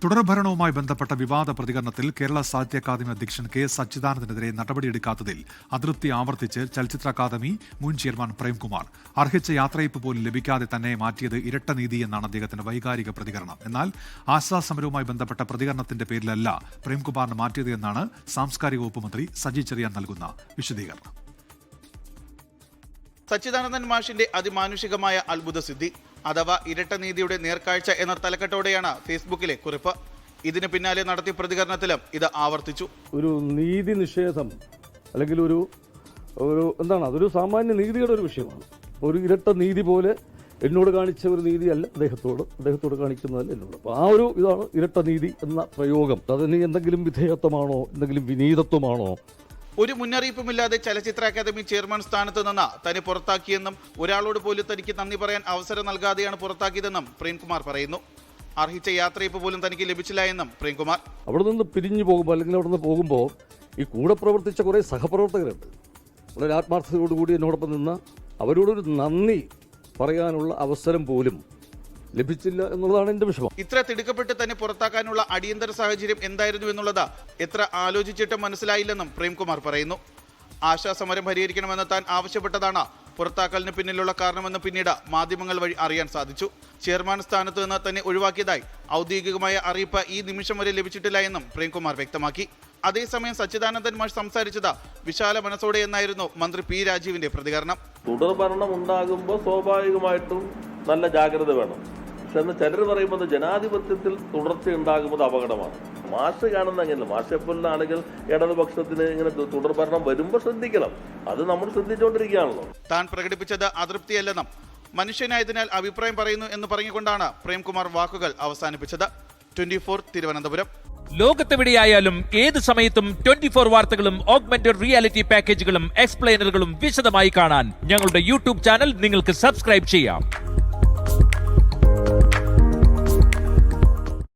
തുടർഭരണവുമായി ബന്ധപ്പെട്ട വിവാദ പ്രതികരണത്തിൽ കേരള സാഹിത്യ അക്കാദമി അധ്യക്ഷൻ കെ സച്ചിദാനന്ദനെതിരെ നടപടിയെടുക്കാത്തതിൽ അതൃപ്തി ആവർത്തിച്ച് ചലച്ചിത്ര അക്കാദമി മുൻ ചെയർമാൻ പ്രേംകുമാർ. അർഹിച്ച യാത്രയയപ്പ് പോലും ലഭിക്കാതെ തന്നെ മാറ്റിയത് ഇരട്ട നീതി എന്നാണ് അദ്ദേഹത്തിന്റെ വൈകാരിക പ്രതികരണം. എന്നാൽ ആശാസമരവുമായി ബന്ധപ്പെട്ട പ്രതികരണത്തിന്റെ പേരിലല്ല പ്രേംകുമാറിനെ മാറ്റിയത് എന്നാണ് സാംസ്കാരിക വകുപ്പ് മന്ത്രി സജി ചെറിയാൻ നൽകുന്ന വിശദീകരണം. സച്ചിദാനന്ദൻ മാഷിന്റെ അതിമാനുഷികമായ അത്ഭുത സിദ്ധി അഥവാ ഇരട്ട നീതിയുടെ നേർക്കാഴ്ച എന്ന തലക്കെട്ടോടെയാണ് ഫേസ്ബുക്കിലെ കുറിപ്പ്. ഇതിന് പിന്നാലെ നടത്തിയ പ്രതികരണത്തിലും ഇത് ആവർത്തിച്ചു. ഒരു നീതി നിഷേധം അല്ലെങ്കിൽ ഒരു അതൊരു സാമാന്യ നീതിയുടെ ഒരു വിഷയമാണ്. ഒരു ഇരട്ട നീതി പോലെ എന്നോട് കാണിച്ച ഒരു നീതിയല്ല അദ്ദേഹത്തോട് കാണിക്കുന്നതല്ല എന്നോട്. അപ്പോൾ ആ ഒരു ഇതാണ് ഇരട്ട നീതി എന്ന പ്രയോഗം. അതിന് എന്തെങ്കിലും വിധേയത്വമാണോ, എന്തെങ്കിലും വിനീതത്വമാണോ? ഒരു മുന്നറിയിപ്പുമില്ലാതെ ചലച്ചിത്ര അക്കാദമി ചെയർമാൻ സ്ഥാനത്ത് നിന്ന് തന്നെ പുറത്താക്കിയെന്നും ഒരാളോട് പോലും തനിക്ക് നന്ദി പറയാൻ അവസരം നൽകാതെയാണ് പുറത്താക്കിയതെന്നും പ്രേംകുമാർ പറയുന്നു. അർഹിച്ച യാത്രയപ്പ് പോലും തനിക്ക് ലഭിച്ചില്ല എന്നും പ്രേംകുമാർ. അവിടെ നിന്ന് പിരിഞ്ഞു പോകുമ്പോൾ അല്ലെങ്കിൽ അവിടെ നിന്ന് പോകുമ്പോൾ ഈ കൂടെ പ്രവർത്തിച്ച കുറേ സഹപ്രവർത്തകരുണ്ട്. വളരെ ആത്മാർത്ഥതയോടുകൂടി എന്നോടൊപ്പം നിന്ന് അവരോടൊരു നന്ദി പറയാനുള്ള അവസരം പോലും ലഭിച്ചില്ല എന്നുള്ളതാണ് എന്റെ വിഷമം. ഇത്ര തിടുക്കപ്പെട്ട് തന്നെ പുറത്താക്കാനുള്ള അടിയന്തര സാഹചര്യം എന്തായിരുന്നു എന്നുള്ളത് എത്ര ആലോചിച്ചിട്ടും മനസ്സിലായില്ലെന്നും പ്രേംകുമാർ പറയുന്നു. ആശാസമരം പരിഹരിക്കണമെന്ന് താൻ ആവശ്യപ്പെട്ടതാണ് പുറത്താക്കലിന് പിന്നിലുള്ള കാരണമെന്ന് പിന്നീട് മാധ്യമങ്ങൾ വഴി അറിയാൻ സാധിച്ചു. ചെയർമാൻ സ്ഥാനത്ത് നിന്ന് തന്നെ ഒഴിവാക്കിയതായി ഔദ്യോഗികമായ അറിയിപ്പ് ഈ നിമിഷം വരെ ലഭിച്ചിട്ടില്ല എന്നും പ്രേംകുമാർ വ്യക്തമാക്കി. അതേസമയം സച്ചിദാനന്ദൻ മാഷ് സംസാരിച്ചത് വിശാല മനസ്സോടെ എന്നായിരുന്നു മന്ത്രി പി രാജീവിന്റെ പ്രതികരണം. തുടർഭരണം ഉണ്ടാകുമ്പോൾ സ്വാഭാവികമായിട്ടും നല്ല ജാഗ്രത വേണം. പക്ഷെ എന്ന് ചിലർ പറയുമ്പോൾ ജനാധിപത്യത്തിൽ തുടർച്ച ഉണ്ടാകുന്നത് അപകടമാണ്. മാഷ് കാണുന്ന അങ്ങനെയല്ല. മാഷ് എപ്പോഴും ആളുകൾ ഇടതുപക്ഷത്തിന് ഇങ്ങനെ തുടർഭരണം വരുമ്പോൾ ശ്രദ്ധിക്കണം. അത് നമ്മൾ ശ്രദ്ധിച്ചുകൊണ്ടിരിക്കുകയാണല്ലോ. താൻ പ്രകടിപ്പിച്ചത് അതൃപ്തിയല്ലെന്നും മനുഷ്യനായതിനാൽ അഭിപ്രായം പറയുന്നു എന്ന് പറഞ്ഞുകൊണ്ടാണ് പ്രേംകുമാർ വാക്കുകൾ അവസാനിപ്പിച്ചത്. 24 തിരുവനന്തപുരം. ലോകത്തെവിടെയായാലും ഏത് സമയത്തും 24 വാർത്തകളും ഓഗ്മെന്റഡ് റിയാലിറ്റി പാക്കേജുകളും എക്സ്പ്ലെയിനറുകളും വിശദമായി കാണാൻ ഞങ്ങളുടെ യൂട്യൂബ് ചാനൽ നിങ്ങൾക്ക് സബ്സ്ക്രൈബ് ചെയ്യാം.